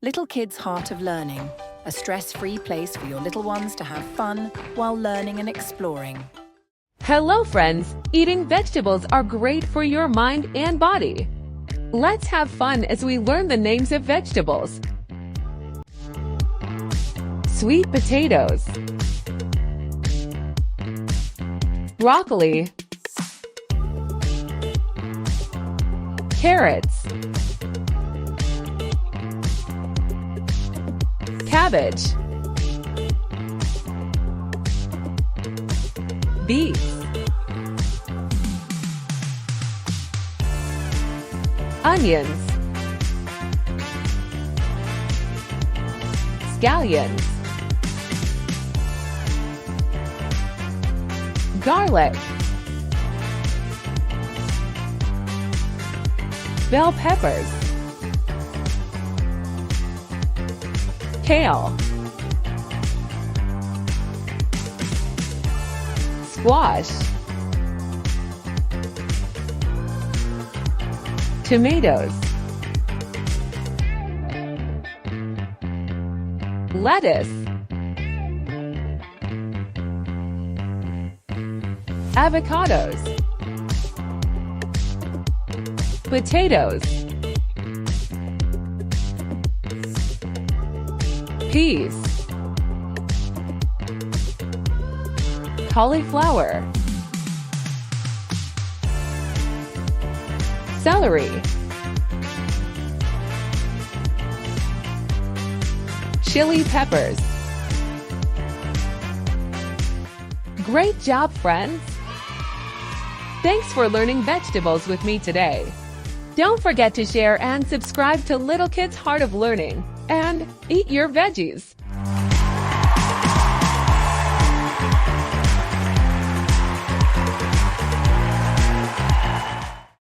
Little Kids Heart of Learning, a stress-free place for your little ones to have fun while learning and exploring. Hello friends! Eating vegetables are great for your mind and body. Let's have fun as we learn the names of vegetables. Sweet potatoes, broccoli, carrots, cabbage, beets, onions, scallions, garlic, bell peppers, kale, squash, tomatoes, lettuce, avocados, potatoes, peas, cauliflower, celery, chili peppers. Great job, friends! Thanks for learning vegetables with me today. Don't forget to share and subscribe to Little Kids Heart of Learning, and eat your veggies!